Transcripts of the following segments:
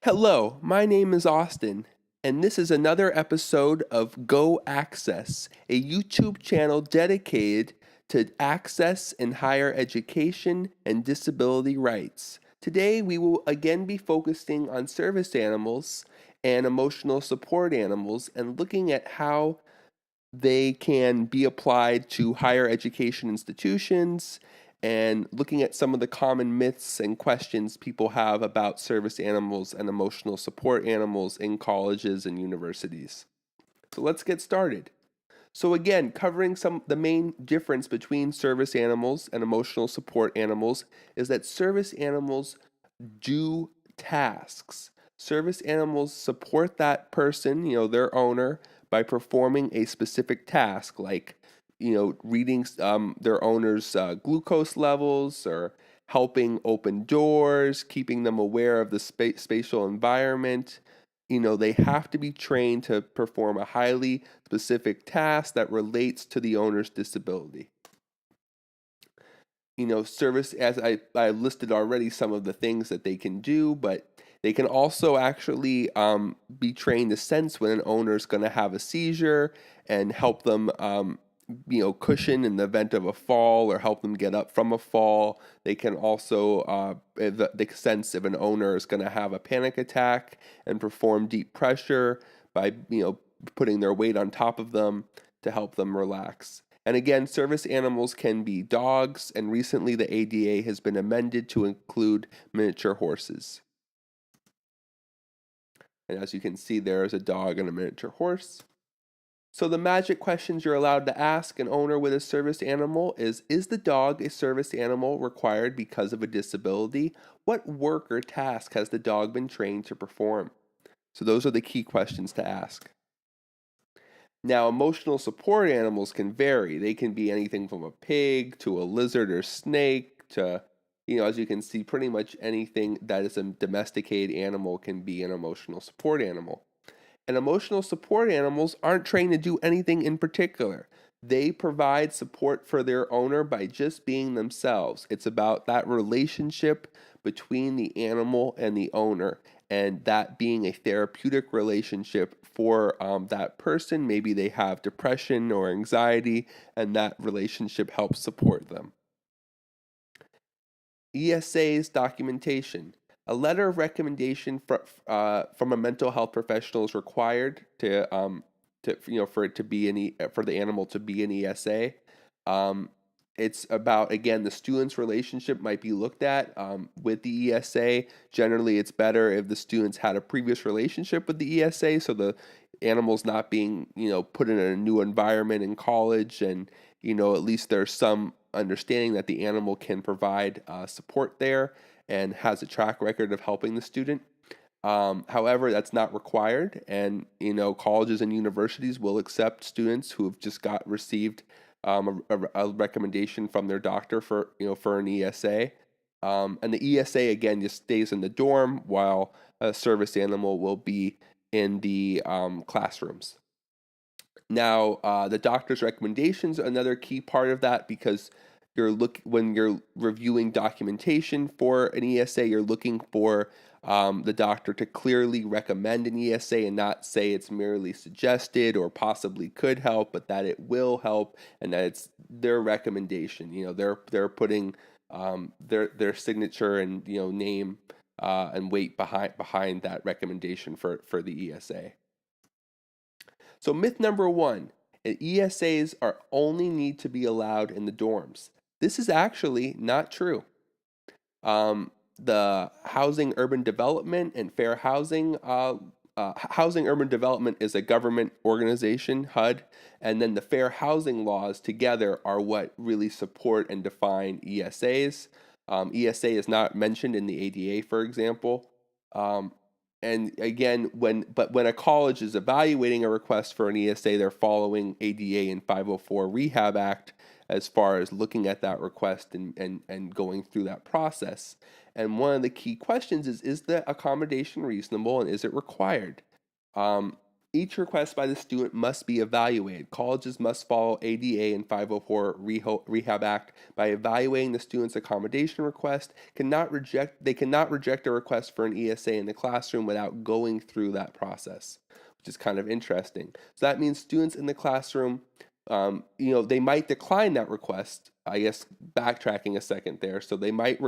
Hello, my name is Austin, and this is another episode of Go Access, a YouTube channel dedicated to access in higher education and disability rights. Today, we will again be focusing on service animals and emotional support animals and looking at how they can be applied to higher education institutions and looking at some of the common myths and questions people have about service animals and emotional support animals in colleges and universities. So let's get started. So again, covering the main difference between service animals and emotional support animals is that service animals do tasks. Service animals support that person, their owner, by performing a specific task like, reading their owner's glucose levels or helping open doors, keeping them aware of the spatial environment. They have to be trained to perform a highly specific task that relates to the owner's disability. Service, as I listed already some of the things that they can do, but they can also actually be trained to sense when an owner is going to have a seizure and help them, cushion in the event of a fall or help them get up from a fall. They can also they sense if an owner is going to have a panic attack and perform deep pressure by, putting their weight on top of them to help them relax. And again, service animals can be dogs, and recently the ADA has been amended to include miniature horses. And as you can see, there is a dog and a miniature horse. So the magic questions you're allowed to ask an owner with a service animal is the dog a service animal required because of a disability? What work or task has the dog been trained to perform? So those are the key questions to ask. Now, emotional support animals can vary. They can be anything from a pig to a lizard or snake to, as you can see, pretty much anything that is a domesticated animal can be an emotional support animal. And emotional support animals aren't trained to do anything in particular. They provide support for their owner by just being themselves. It's about that relationship between the animal and the owner, and that being a therapeutic relationship for that person. Maybe they have depression or anxiety, and that relationship helps support them. ESA's documentation. A letter of recommendation from a mental health professional is required for it to be for the animal to be an ESA. It's about, again, the student's relationship might be looked at with the ESA. Generally, it's better if the students had a previous relationship with the ESA, so the animal's not being put in a new environment in college, and at least there's some understanding that the animal can provide support there and has a track record of helping the student. However, that's not required, and colleges and universities will accept students who have just received a recommendation from their doctor for an ESA. And the ESA again just stays in the dorm while a service animal will be in the classrooms. Now, the doctor's recommendations are another key part of that, because when you're reviewing documentation for an ESA, you're looking for the doctor to clearly recommend an ESA and not say it's merely suggested or possibly could help, but that it will help and that it's their recommendation. They're putting their signature and name and weight behind that recommendation for the ESA. So myth number one, ESAs are only need to be allowed in the dorms. This is actually not true. The Housing Urban Development and Fair Housing, Housing Urban Development is a government organization, HUD, and then the fair housing laws together are what really support and define ESAs. ESA is not mentioned in the ADA, for example. And again, when a college is evaluating a request for an ESA, they're following ADA and 504 Rehab Act as far as looking at that request and going through that process. And one of the key questions is the accommodation reasonable and is it required? Each request by the student must be evaluated. Colleges must follow ADA and 504 Rehab Act by evaluating the student's accommodation request. They cannot reject a request for an ESA in the classroom without going through that process, which is kind of interesting. So that means students in the classroom, they might decline that request. I guess backtracking a second there. So they might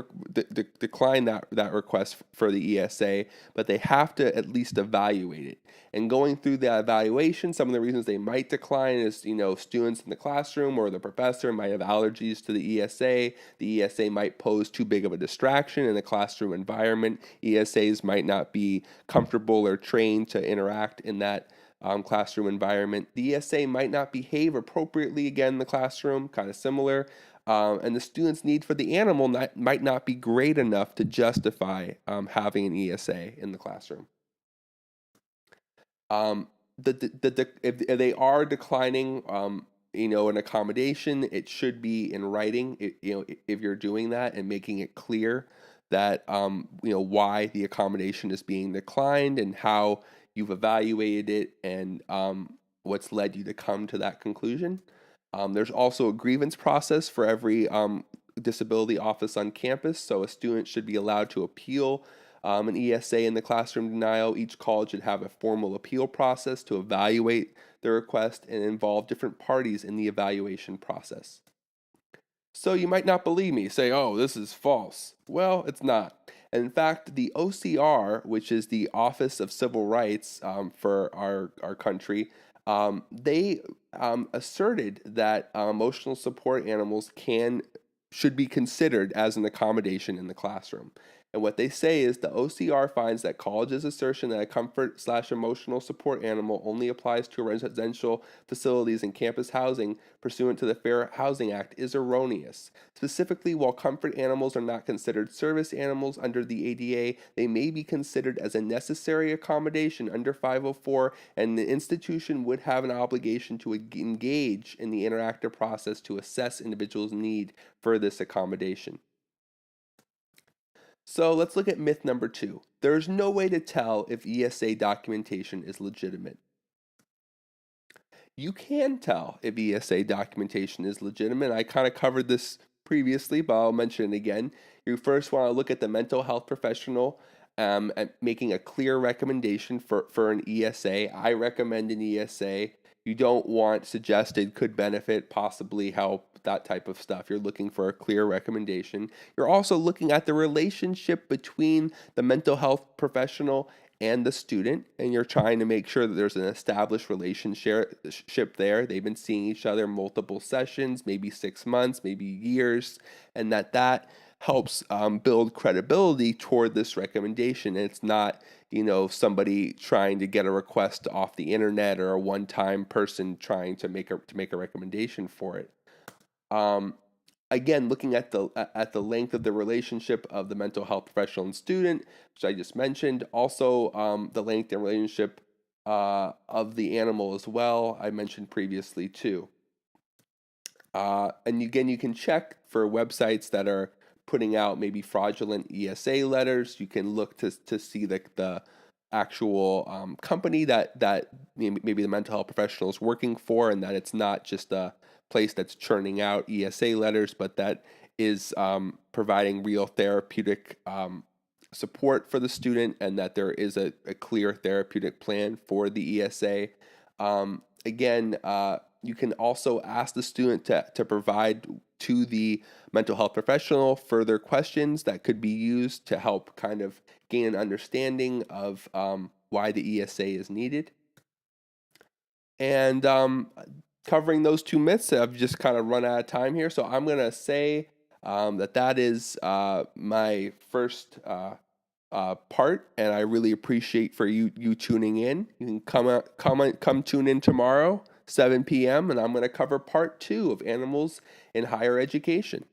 decline that request for the ESA, but they have to at least evaluate it. And going through the evaluation, some of the reasons they might decline is, students in the classroom or the professor might have allergies to the ESA. The ESA might pose too big of a distraction in the classroom environment. ESAs might not be comfortable or trained to interact in that classroom environment. The ESA might not behave appropriately again in the classroom, kind of similar. And the student's need for the animal might not be great enough to justify having an ESA in the classroom. If they are declining, an accommodation, it should be in writing. If you're doing that and making it clear that why the accommodation is being declined and how you've evaluated it and what's led you to come to that conclusion. There's also a grievance process for every disability office on campus, so a student should be allowed to appeal an ESA in the classroom denial. Each college should have a formal appeal process to evaluate the request and involve different parties in the evaluation process. So you might not believe me, say, oh, this is false. Well, it's not. And in fact, the OCR, which is the Office of Civil Rights for our country, they asserted that emotional support animals should be considered as an accommodation in the classroom. And what they say is the OCR finds that college's assertion that a comfort/emotional support animal only applies to residential facilities and campus housing pursuant to the Fair Housing Act is erroneous. Specifically, while comfort animals are not considered service animals under the ADA, they may be considered as a necessary accommodation under 504, and the institution would have an obligation to engage in the interactive process to assess individuals' need for this accommodation. So let's look at myth number 2. There is no way to tell if ESA documentation is legitimate. You can tell if ESA documentation is legitimate. I kind of covered this previously, but I'll mention it again. You first want to look at the mental health professional and making a clear recommendation for an ESA. I recommend an ESA. You don't want suggested, could benefit, possibly help, that type of stuff. You're looking for a clear recommendation. You're also looking at the relationship between the mental health professional and the student, and you're trying to make sure that there's an established relationship there. They've been seeing each other multiple sessions, maybe 6 months, maybe years, and that helps build credibility toward this recommendation. And it's not, somebody trying to get a request off the internet or a one-time person trying to make a recommendation for it. Again, looking at the length of the relationship of the mental health professional and student, which I just mentioned. Also, the length and relationship of the animal as well, I mentioned previously too. And again, you can check for websites that are putting out maybe fraudulent ESA letters. You can look to see the actual company that maybe the mental health professional is working for, and that it's not just a place that's churning out ESA letters, but that is providing real therapeutic support for the student, and that there is a clear therapeutic plan for the ESA. Again, you can also ask the student to provide to the mental health professional further questions that could be used to help kind of gain an understanding of why the ESA is needed. And covering those two myths, I've just kind of run out of time here. So I'm going to say that is my first part, and I really appreciate for you tuning in. You can come tune in tomorrow, 7 p.m., and I'm going to cover part 2 of animals in higher education.